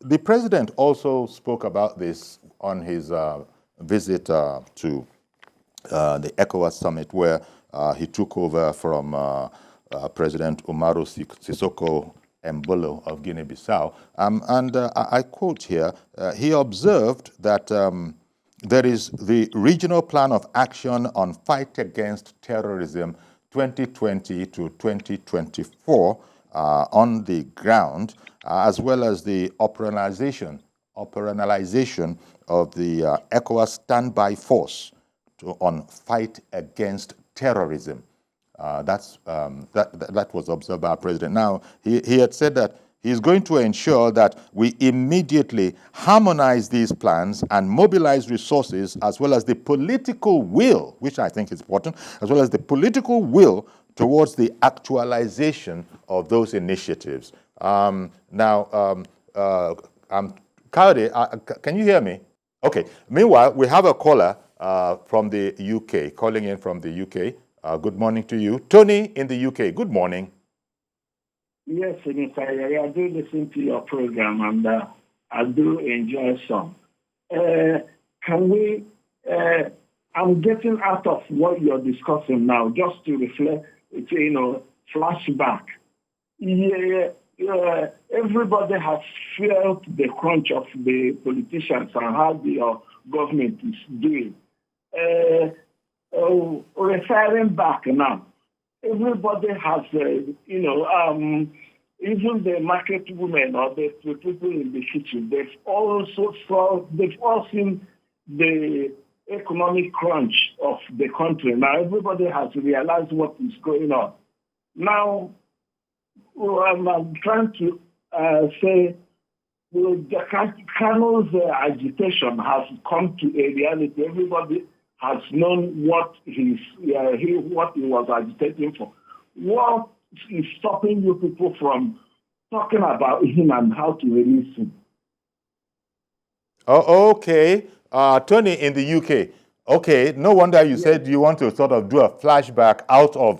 the president also spoke about this on his visit to the Ecowas summit, where he took over from President Umaru Sissoco Embolo of Guinea-Bissau. I quote here, he observed that there is the Regional Plan of Action on Fight Against Terrorism 2020 to 2024 on the ground, as well as the operationalization of the ECOWAS standby force on fight against terrorism. That was observed by our president. Now, he had said that he's going to ensure that we immediately harmonize these plans and mobilize resources, as well as the political will, which I think is important, as well as the political will towards the actualization of those initiatives. Kayode, can you hear me? Okay. Meanwhile, we have a caller from the UK, calling in from the UK. Good morning to you. Tony in the UK, good morning. Yes, Senator, I do listen to your program and I do enjoy some. I'm getting out of what you're discussing now, just to reflect, flashback. Everybody has felt the crunch of the politicians and how the government is doing. Referring back now, everybody has, even the market women or the people in the kitchen, they've all seen the economic crunch of the country. Now everybody has realized what is going on. Now, I'm trying to say, the Kano's agitation has come to a reality. Everybody has known what he was agitating for. What is stopping you people from talking about him and how to release him? Oh, okay. Tony in the UK. Okay, no wonder you said you want to sort of do a flashback out of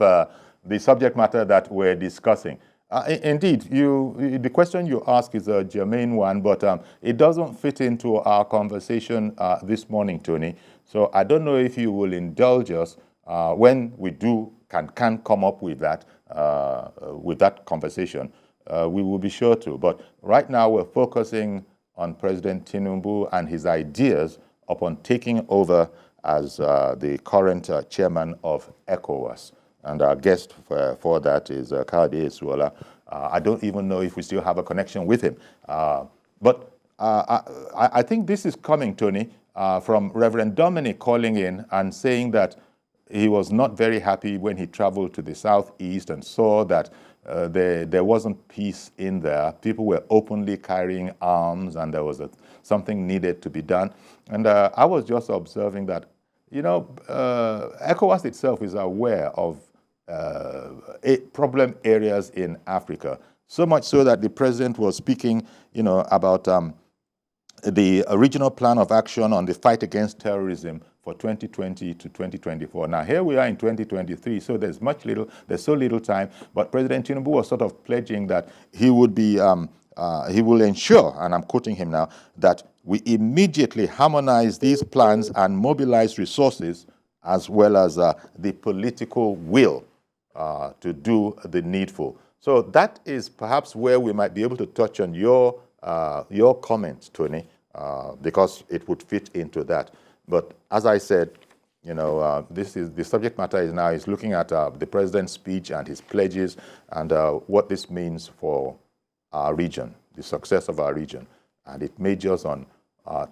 the subject matter that we're discussing. Indeed, the question you ask is a germane one, but it doesn't fit into our conversation this morning, Tony. So I don't know if you will indulge us when we can come up with that conversation. We will be sure to. But right now we're focusing on President Tinubu and his ideas upon taking over as the current chairman of ECOWAS. And our guest for that is Kayode Esuola. I don't even know if we still have a connection with him. But I think this is coming, Tony, from Reverend Dominic calling in and saying that he was not very happy when he traveled to the southeast and saw that there wasn't peace in there. People were openly carrying arms and there was something needed to be done. And I was just observing that, ECOWAS itself is aware of problem areas in Africa, so much so that the president was speaking, about the Regional Plan of Action on the Fight Against Terrorism for 2020 to 2024. Now, here we are in 2023, so there's so little time, but President Tinubu was sort of pledging that he would be, he will ensure, and I'm quoting him now, that we immediately harmonize these plans and mobilize resources as well as the political will to do the needful. So that is perhaps where we might be able to touch on your comments, Tony, because it would fit into that. But as I said, the subject matter is looking at the president's speech and his pledges and what this means for our region, the success of our region, and it majors on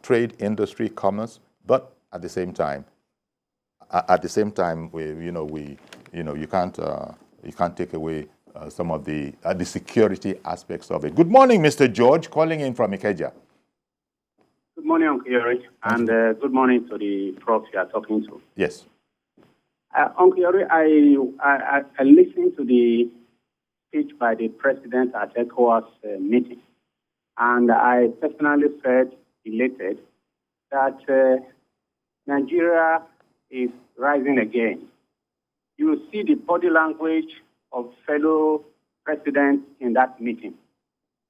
trade, industry, commerce, but at the same time, you can't take away some of the security aspects of it. Good morning, Mr. George, calling in from Ikeja. Good morning, Uncle Yori, and good morning to the folks you are talking to. Yes. Uncle Yori, I listened to the speech by the president at ECOWAS meeting, and I personally felt elated that Nigeria is rising again. You will see the body language of fellow presidents in that meeting.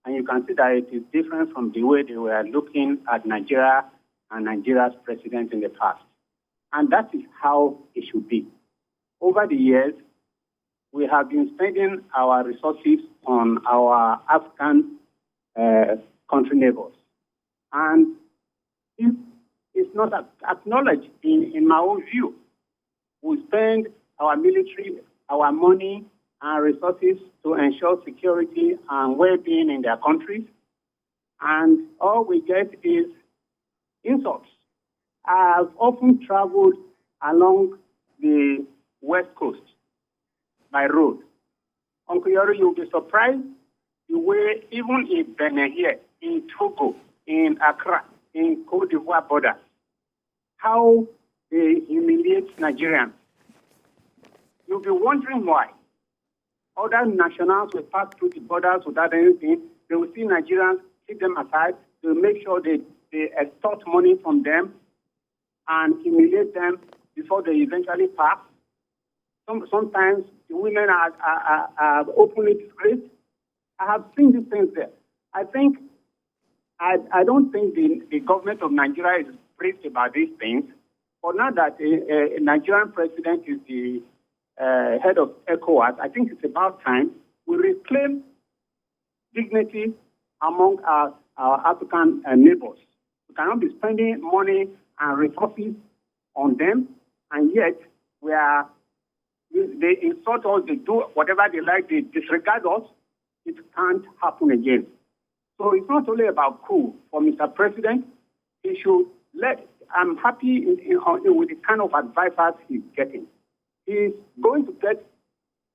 and you can see that it is different from the way they were looking at Nigeria and Nigeria's president in the past. And that is how it should be. Over the years, we have been spending our resources on our African country neighbors. And it's not acknowledged in my own view. We spend our military, our money, and resources to ensure security and well-being in their countries. And all we get is insults. I have often traveled along the West Coast by road. Uncle Yori, you'll be surprised the way even in Benin here, in Togo, in Accra, in Cote d'Ivoire border, how they humiliate Nigerians. You'll be wondering why. Other nationals will pass through the borders without anything. They will see Nigerians, keep them aside. They will make sure they extort money from them and humiliate them before they eventually pass. Sometimes the women are openly disgraced. I have seen these things there. I don't think the government of Nigeria is briefed about these things. But now that a Nigerian president is the head of Ecowas, I think it's about time we reclaim dignity among our African neighbors. We cannot be spending money and resources on them, and yet they insult us, they do whatever they like, they disregard us. It can't happen again. So it's not only about coup for Mr. President. He should I'm happy with the kind of advisors he's getting. He's going to get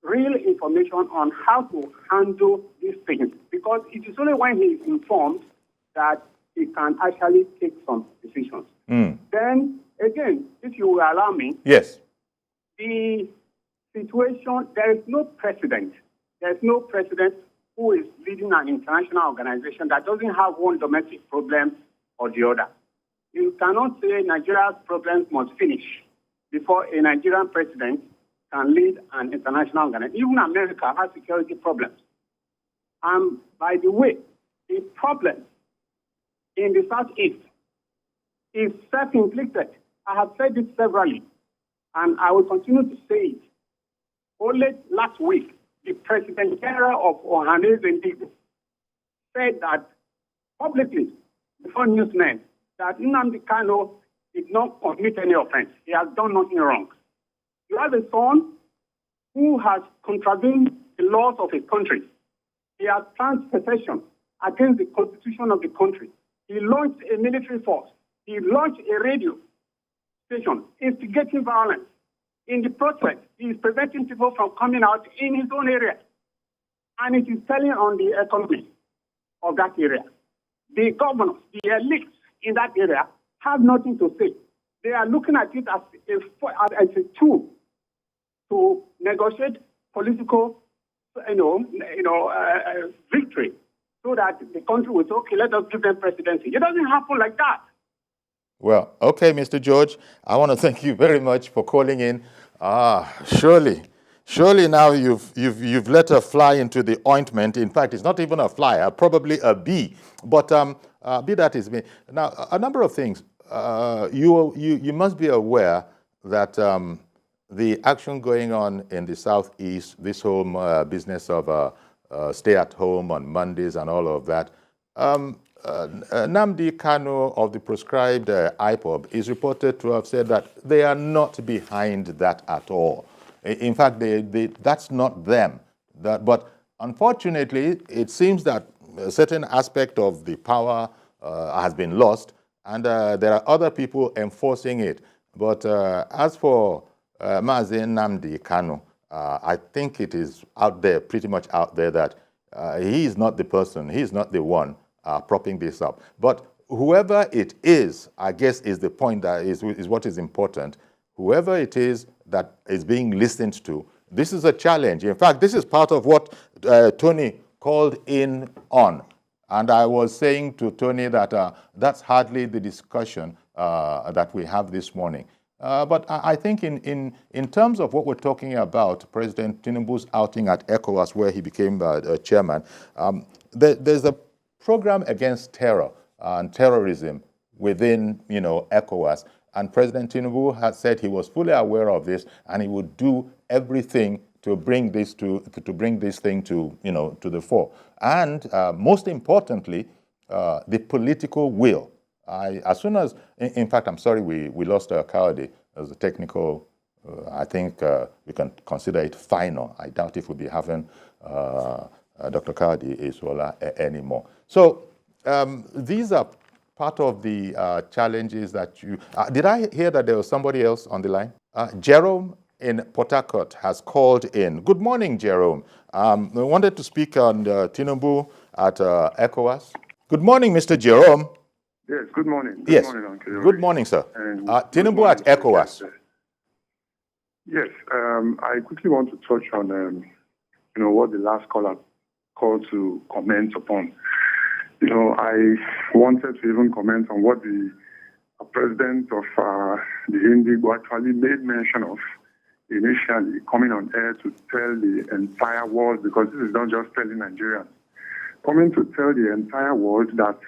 real information on how to handle these things, because it is only when he is informed that he can actually take some decisions. Then, again, if you will allow me, yes, the situation, there is no precedent. There's no president who is leading an international organization that doesn't have one domestic problem or the other. You cannot say Nigeria's problems must finish before a Nigerian president can lead an international organization. Even America has security problems. By the way, the problem in the Southeast is self-inflicted. I have said this severally, and I will continue to say it. Only last week, the President General of Ohanes Indigo said that publicly before newsmen that Nnamdi Kanu did not commit any offense. He has done nothing wrong. You have a son who has contravened the laws of his country. He has planned secession against the constitution of the country. He launched a military force. He launched a radio station instigating violence. In the process, he is preventing people from coming out in his own area. And it is telling on the economy of that area. The governors, the elites in that area have nothing to say. They are looking at it as a tool to negotiate political, victory, so that the country will say, okay, let us give them presidency. It doesn't happen like that. Well, okay, Mr. George, I want to thank you very much for calling in. Surely now you've let a fly into the ointment. In fact, it's not even a fly, probably a bee. But be that as may. Now, a number of things. You must be aware that the action going on in the Southeast, this whole business of stay at home on Mondays and all of that, Nnamdi Kanu of the proscribed IPOB is reported to have said that they are not behind that at all. In fact, that's not them. But unfortunately, it seems that a certain aspect of the power has been lost, and there are other people enforcing it. But as for Mazi Nnamdi Kanu, I think it is out there, pretty much out there, that he is not the person, he is not the one propping this up. But whoever it is, I guess, is the point that is what is important. Whoever it is that is being listened to, this is a challenge. In fact, this is part of what Tony called in on. And I was saying to Tony that that's hardly the discussion that we have this morning. But I think in terms of what we're talking about, President Tinubu's outing at Ecowas, where he became chairman, there's a program against terror and terrorism within, ECOWAS. And President Tinubu has said he was fully aware of this, and he would do everything to bring this thing to the fore. And most importantly, the political will. As soon as, in fact, I'm sorry we lost Kawade as a technical. I think we can consider it final. I doubt if we'll be having Dr. Kawade Esola anymore. So these are part of the challenges that you... did I hear that there was somebody else on the line? Jerome in Port Harcourt has called in. Good morning, Jerome. I wanted to speak on Tinubu at ECOWAS. Good morning, Mr. Jerome. Yes, good morning. Good morning, Uncle. Good morning, sir. Tinubu at ECOWAS. Yes, I quickly want to touch on, what the last caller called to comment upon. I wanted to even comment on what the president of the Indigo actually made mention of initially coming on air to tell the entire world, because this is not just telling Nigerians, coming to tell the entire world that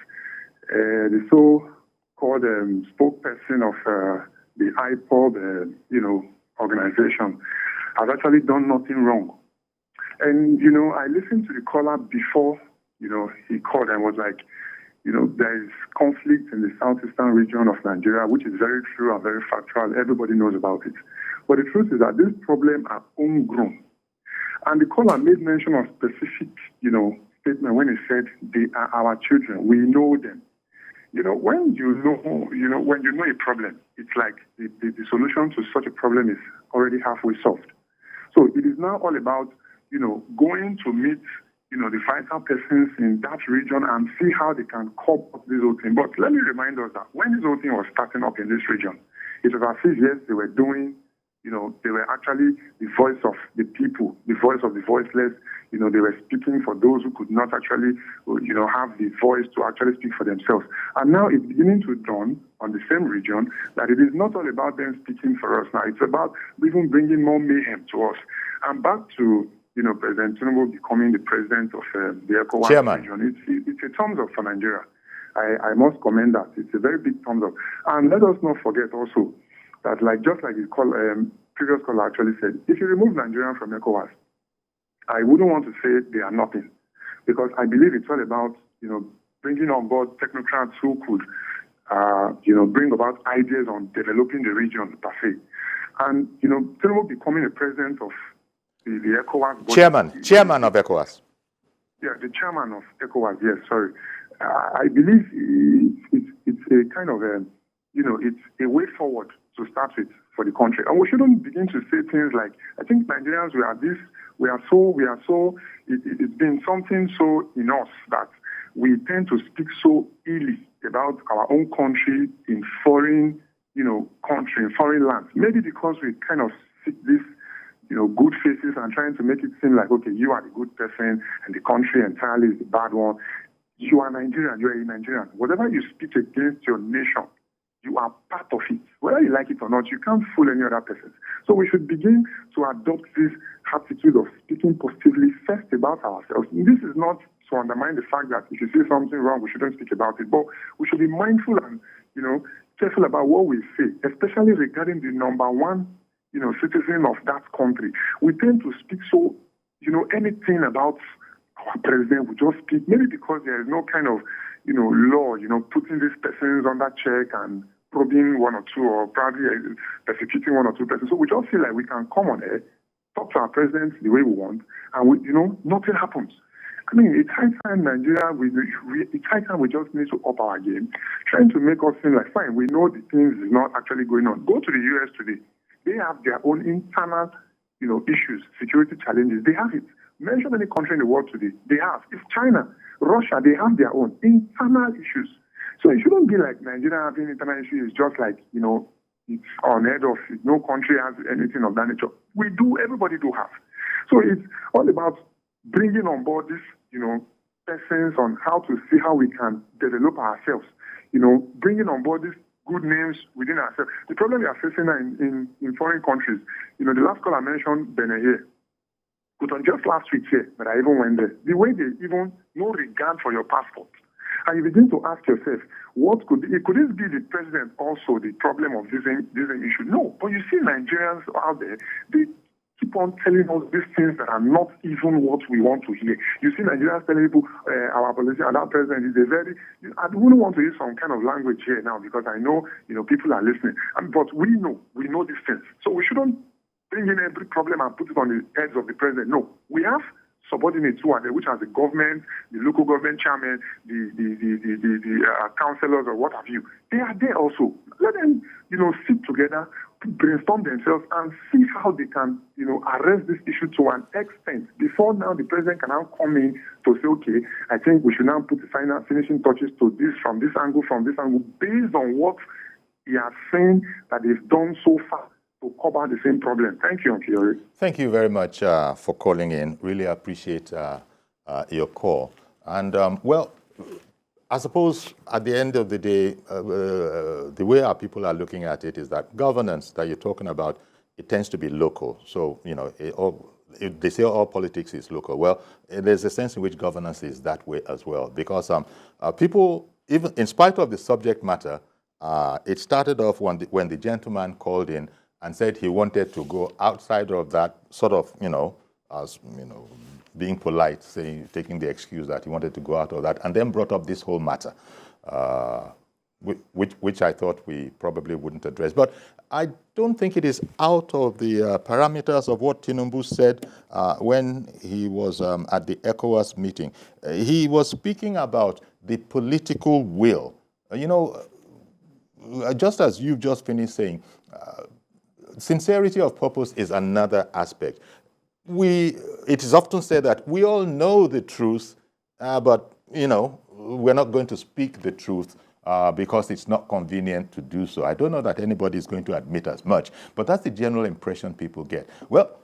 the so-called spokesperson of the IPOB, organization has actually done nothing wrong. And, I listened to the caller before, he called and was like, there is conflict in the southeastern region of Nigeria, which is very true and very factual. Everybody knows about it. But the truth is that these problems are homegrown. And the caller made mention of specific, statement when he said, they are our children. We know them. When you know a problem, it's like the solution to such a problem is already halfway solved. So it is now all about, going to meet, the vital persons in that region and see how they can cope up this whole thing. But let me remind us that when this whole thing was starting up in this region, it was as if, yes, they were doing, they were actually the voice of the people, the voice of the voiceless. They were speaking for those who could not actually, have the voice to actually speak for themselves. And now it's beginning to dawn on the same region that it is not all about them speaking for us now. It's about even bringing more mayhem to us. And back to, President Tinubu becoming the president of the ECOWAS region. It's a thumbs up for Nigeria. I must commend that. It's a very big thumbs up. And let us not forget also that, just like the previous caller actually said, if you remove Nigeria from ECOWAS, I wouldn't want to say they are nothing, because I believe it's all about, bringing on board technocrats who could, bring about ideas on developing the region per se. And, Tinubu becoming the president of the ECOWAS body. Chairman of ECOWAS. Yeah, the chairman of ECOWAS, yes, sorry. I believe it's a kind of it's a way forward to start with for the country. And we shouldn't begin to say things like, I think Nigerians, it's been something so in us that we tend to speak so illy about our own country in foreign, country, in foreign lands. Maybe because we kind of seek this, good faces and trying to make it seem like, okay, you are the good person and the country entirely is the bad one. You are Nigerian, you are a Nigerian. Whatever you speak against your nation, you are part of it. Whether you like it or not, you can't fool any other person. So we should begin to adopt this attitude of speaking positively first about ourselves. And this is not to undermine the fact that if you say something wrong, we shouldn't speak about it. But we should be mindful and, careful about what we say, especially regarding the number one, citizen of that country. We tend to speak so, anything about our president, we just speak, maybe because there is no kind of, law, putting these persons under check and probing one or two, or probably persecuting one or two persons. So we just feel like we can come on air, talk to our president the way we want, and nothing happens. I mean, it's high time Nigeria, it's high time we just need to up our game, trying to make us feel like, fine, we know the things is not actually going on. Go to the US today. They have their own internal, issues, security challenges. They have it. Mention any country in the world today. They have. It's China, Russia, they have their own internal issues. So it shouldn't be like Nigeria having internal issues. It's just like, it's unheard of. No country has anything of that nature. We do, everybody do have. So it's all about bringing on board this, persons on how to see how we can develop ourselves. Bringing on board these good names within ourselves. The problem we are facing now in foreign countries, the last call I mentioned, Benin here, but on just last week here, but I even went there, the way they even no regard for your passport. And you begin to ask yourself, could this be the president also the problem of this issue? No, but you see Nigerians out there, they keep on telling us these things that are not even what we want to hear. You see Nigerians telling people, our politician, our president is a very, I wouldn't want to use some kind of language here now because I know, people are listening. But we know these things. So we shouldn't bring in every problem and put it on the heads of the president. No, we have subordinates who are there, which are the government, the local government chairman, the councillors or what have you. They are there also. Let them, sit together, brainstorm themselves and see how they can, arrest this issue to an extent before now the president can now come in to say, okay, I think we should now put the finishing touches to this from this angle, based on what he has saying that they've done so far to cover the same problem. Thank you, Auntie. Thank you very much for calling in. Really appreciate your call. And, I suppose at the end of the day, the way our people are looking at it is that governance that you're talking about, it tends to be local. So, they say all politics is local. Well, there's a sense in which governance is that way as well. Because people, even in spite of the subject matter, it started off when the gentleman called in and said he wanted to go outside of that sort of, being polite, taking the excuse that he wanted to go out of that, and then brought up this whole matter, which I thought we probably wouldn't address. But I don't think it is out of the parameters of what Tinubu said when he was at the Ecowas meeting. He was speaking about the political will. Just as you've just finished saying, sincerity of purpose is another aspect. It is often said that we all know the truth, but, we're not going to speak the truth because it's not convenient to do so. I don't know that anybody is going to admit as much, but that's the general impression people get. Well,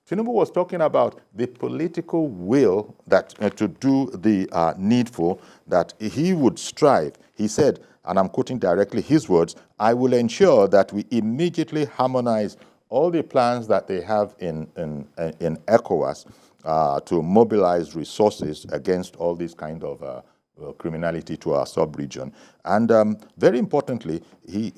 Tinubu was talking about the political will that to do the needful, that he would strive. He said, and I'm quoting directly his words, "I will ensure that we immediately harmonize all the plans that they have in ECOWAS to mobilize resources against all this kind of criminality to our sub-region." And very importantly,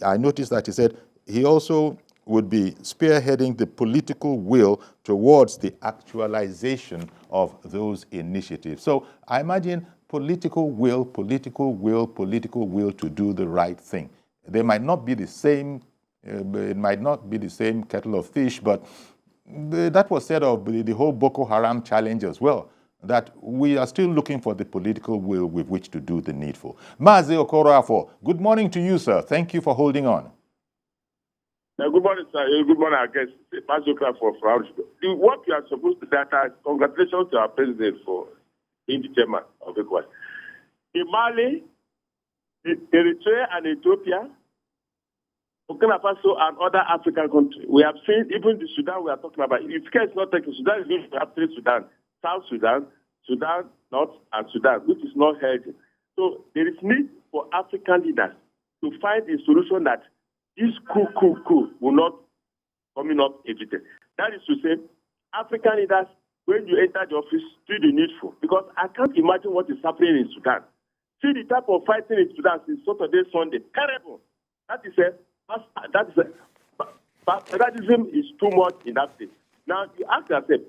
I noticed that he said he also would be spearheading the political will towards the actualization of those initiatives. So I imagine political will to do the right thing. They might not be the same, it might not be the same kettle of fish, but that was said of the whole Boko Haram challenge as well, that we are still looking for the political will with which to do the needful. Mazi Okorafor, good morning to you, sir. Thank you for holding on. Good morning, sir. Good morning, I guess. Mazi Okorafor from what you are supposed to do, congratulations to our president for being the chairman of ECOWAS. In Mali, Eritrea and Ethiopia, Burkina Faso and other African countries, we have seen even the Sudan we are talking about. If care is not taken, Sudan is going to have three Sudan: South Sudan, Sudan North, and Sudan, which is not healthy. So there is need for African leaders to find a solution that this coup will not coming up every day. That is to say, African leaders, when you enter the office, do the needful. Because I can't imagine what is happening in Sudan. See the type of fighting in Sudan since Saturday, Sunday. Terrible. Patriotism is too much in that state. Now, you ask yourself,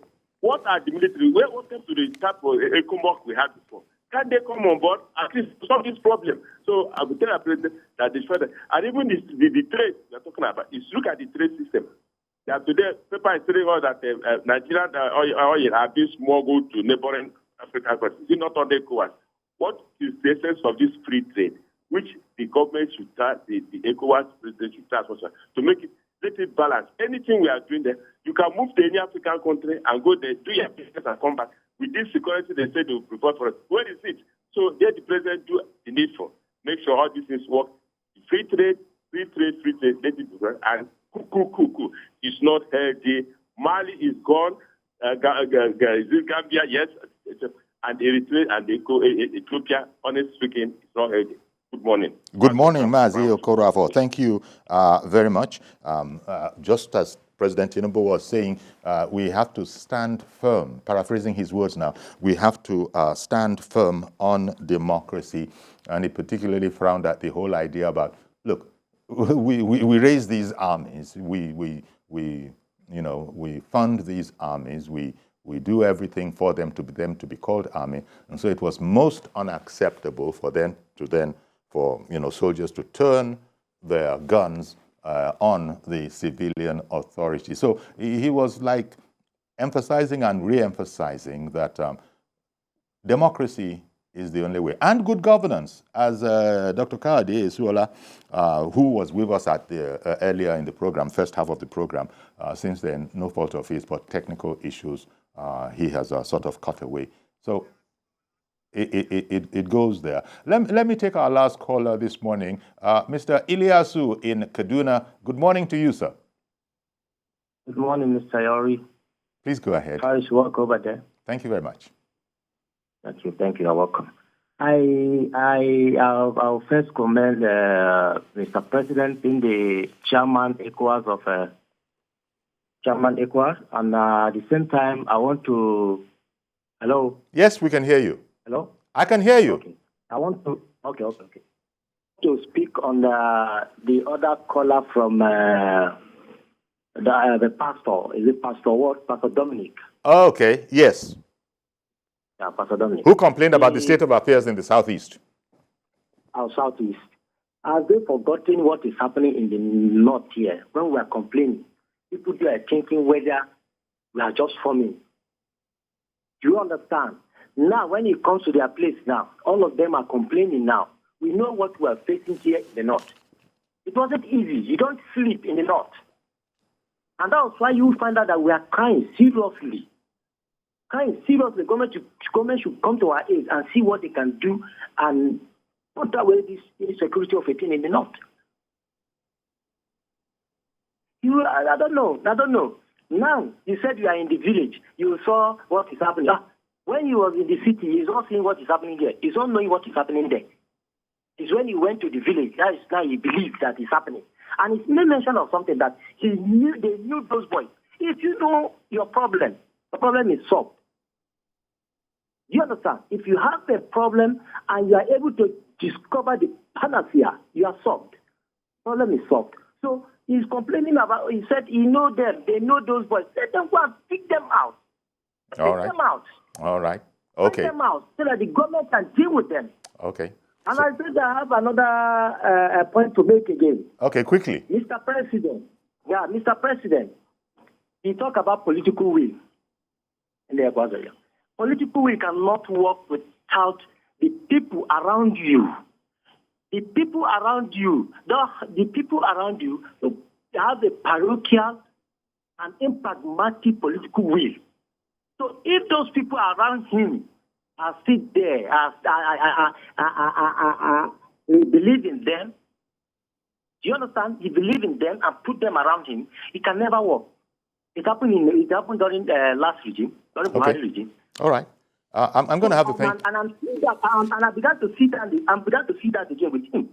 what are the military? What came to the type of Ecowas we had before? Can they come on board at least to solve this problem? So I will tell the president that they should. And even the trade we are talking about, is look at the trade system. That today, paper is telling us that Nigerian oil are being smuggled to neighboring African countries. Is it not on the Ecowas? What is the essence of this free trade, which the government should start, the Ecowas president should start to make it, let it balance. Anything we are doing there, you can move to any African country and go there, do your business and come back. With this security, they say they will prepare for us. Where is it? So let the president do the needful. Make sure all these things work. Free trade, let it be done. And cool. It's not healthy. Mali is gone. Gambia, yes. And Eritrea and Ethiopia, honestly speaking, it's not healthy. Good morning. Good morning, Mazi Okorafor. Thank you very much. Just as President Tinubu was saying, we have to stand firm, paraphrasing his words now, we have to stand firm on democracy. And he particularly frowned at the whole idea about, look, we raise these armies, we fund these armies, we do everything for them to be called army. And so it was most unacceptable for them to then for soldiers to turn their guns on the civilian authority. So he was like emphasizing and re-emphasizing that democracy is the only way, and good governance, as Dr. Kayode Esuola, who was with us at the earlier in the program, first half of the program, since then, no fault of his, but technical issues, he has sort of cut away. So it goes there. Let me take our last caller this morning. Mr. Ilyasu in Kaduna. Good morning to you, sir. Good morning, Mr. Yori. Please go ahead. How is your work over there? Thank you very much. Thank you. You're welcome. I'll first commend Mr. President being the chairman Ecowas of Chairman Ecowas, and at the same time, I want to. Hello. Yes, we can hear you. Hello? I can hear you. Okay. I want to to speak on the other caller from the pastor. Is it Pastor what? Pastor Dominic. Oh, okay. Yes. Yeah, Pastor Dominic. Who complained about the state of affairs in the southeast? Our southeast. Have they forgotten what is happening in the north here? When we are complaining, people there are thinking whether we are just forming. Do you understand? Now, when it comes to their place now, all of them are complaining now. We know what we are facing here in the north. It wasn't easy. You don't sleep in the north. And that's why you find out that we are crying seriously. Government should come to our aid and see what they can do and put away this insecurity of a thing in the north. I don't know. Now, you said you are in the village. You saw what is happening. When he was in the city, he's not seeing what is happening here. He's not knowing what is happening there. It's when he went to the village, that is now he believes that it's happening. And he made mention of something that they knew those boys. If you know your problem, the problem is solved. Do you understand? If you have a problem and you are able to discover the panacea, you are solved. Problem is solved. So he's complaining about, he said he know them, they know those boys. Let them go and pick them out. All right. Pick them out. All right. Okay. Pick them out so that the government can deal with them. Okay. And I said I have another point to make again. Okay, quickly. Mr. President, he talk about political will in the Ecuador. Political will cannot work without the people around you. The people around you have a parochial and impragmatic political will. So if those people around him are still there, believe in them, do you understand? He believe in them and put them around him, it can never work. It happened during the last regime, during the Buhari regime. All right. I'm going to have to thank. And I'm seeing that, and I began to see that again with him.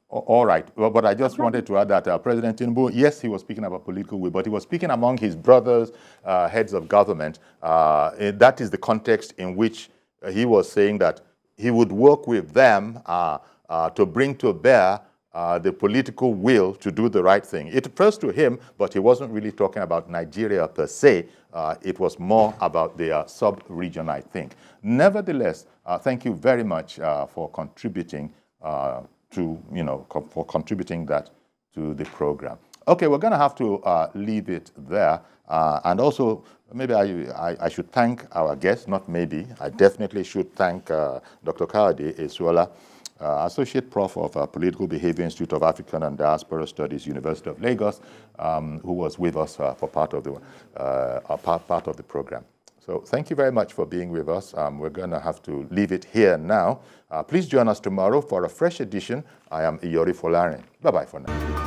All right. Well, but I just wanted to add that President Tinubu, yes, he was speaking about political will, but he was speaking among his brothers, heads of government. That is the context in which he was saying that he would work with them to bring to bear the political will to do the right thing. It refers to him, but he wasn't really talking about Nigeria per se. It was more about their sub-region, I think. Nevertheless, thank you very much for contributing for contributing that to the program. Okay, we're going to have to leave it there. And also, maybe I should thank our guest, not maybe, I definitely should thank Dr. Kayode Esuola, Associate Prof of Political Behavior Institute of African and Diaspora Studies, University of Lagos, who was with us for part of the program. So thank you very much for being with us. We're going to have to leave it here now. Please join us tomorrow for a fresh edition. I am Iyori Folarin. Bye-bye for now.